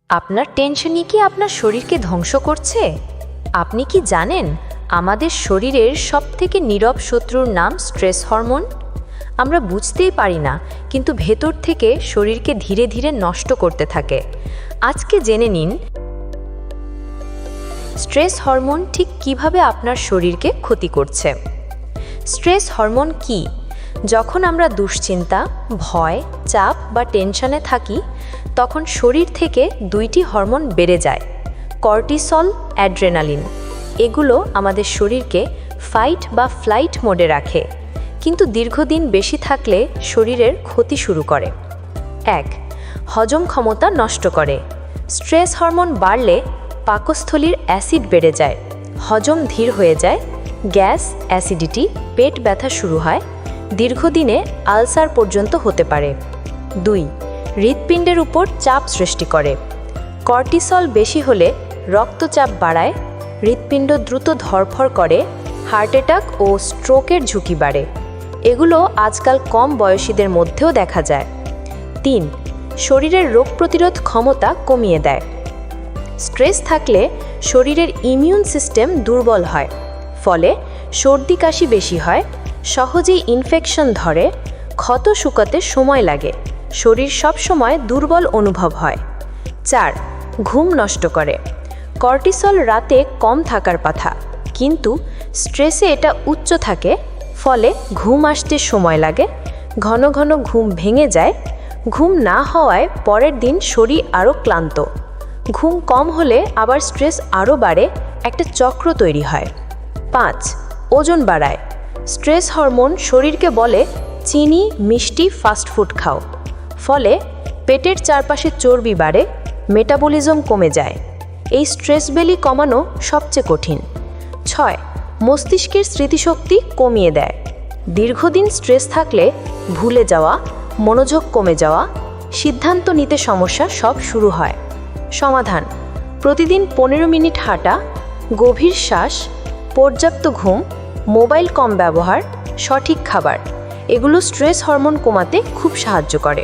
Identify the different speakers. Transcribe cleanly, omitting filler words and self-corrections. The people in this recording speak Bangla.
Speaker 1: আপনার টেনশনই কি আপনার শরীরকে ধ্বংস করছে? আপনি কি জানেন আমাদের শরীরের সবথেকে নীরব শত্রুর নাম স্ট্রেস হরমোন? আমরা বুঝতেই পারি না, কিন্তু ভেতর থেকে শরীরকে ধীরে ধীরে নষ্ট করতে থাকে। আজকে জেনে নিন স্ট্রেস হরমোন ঠিক কিভাবে আপনার শরীরকে ক্ষতি করছে। স্ট্রেস হরমোন কি? যখন আমরা দুশ্চিন্তা, ভয়, চাপ বা টেনশনে থাকি, তখন শরীর থেকে দুইটি হরমোন বেড়ে যায়, কর্টিসল, অ্যাড্রেনালিন। এগুলো আমাদের শরীরকে ফাইট বা ফ্লাইট মোডে রাখে, কিন্তু দীর্ঘদিন বেশি থাকলে শরীরের ক্ষতি শুরু করে। 1. হজম ক্ষমতা নষ্ট করে। স্ট্রেস হরমোন বাড়লে পাকস্থলীর অ্যাসিড বেড়ে যায়, হজম ধীর হয়ে যায়, গ্যাস, অ্যাসিডিটি, পেট ব্যথা শুরু হয়, দীর্ঘদিনে আলসার পর্যন্ত হতে পারে। 2. হৃৎপিণ্ডের উপর চাপ সৃষ্টি করে। কর্টিসল বেশি হলে রক্তচাপ বাড়ায়, হৃৎপিণ্ড দ্রুত ধড়ফড় করে, হার্ট অ্যাটাক ও স্ট্রোকের ঝুঁকি বাড়ে। এগুলো আজকাল কম বয়সীদের মধ্যেও দেখা যায়। 3. শরীরের রোগ প্রতিরোধ ক্ষমতা কমিয়ে দেয়। স্ট্রেস থাকলে শরীরের ইমিউন সিস্টেম দুর্বল হয়, ফলে সর্দি কাশি বেশি হয়, সহজেই ইনফেকশন ধরে, ক্ষত শুকাতে সময় লাগে, শরীর সবসময় দুর্বল অনুভব হয়। 4. ঘুম নষ্ট করে। কর্টিসল রাতে কম থাকার কথা, কিন্তু স্ট্রেসে এটা উচ্চ থাকে, ফলে ঘুম আসতে সময় লাগে, ঘন ঘন ঘুম ভেঙে যায়, ঘুম না হওয়ায় পরের দিন শরীর আরও ক্লান্ত। ঘুম কম হলে আবার স্ট্রেস আরও বাড়ে, একটা চক্র তৈরি হয়। 5. ওজন বাড়ায়। স্ট্রেস হরমোন শরীরকে বলে চিনি, মিষ্টি, ফাস্টফুড খাও, ফলে পেটের চারপাশে চর্বি বাড়ে, মেটাবলিজম কমে যায়। এই স্ট্রেস বেলি কমানো সবচেয়ে কঠিন। 6. মস্তিষ্কের স্মৃতিশক্তি কমিয়ে দেয়। দীর্ঘদিন স্ট্রেস থাকলে ভুলে যাওয়া, মনোযোগ কমে যাওয়া, সিদ্ধান্ত নিতে সমস্যা সব শুরু হয়। সমাধান: প্রতিদিন 15 মিনিট হাঁটা, গভীর শ্বাস, পর্যাপ্ত ঘুম, মোবাইল কম ব্যবহার, সঠিক খাবার, এগুলো স্ট্রেস হরমোন কমাতে খুব সাহায্য করে।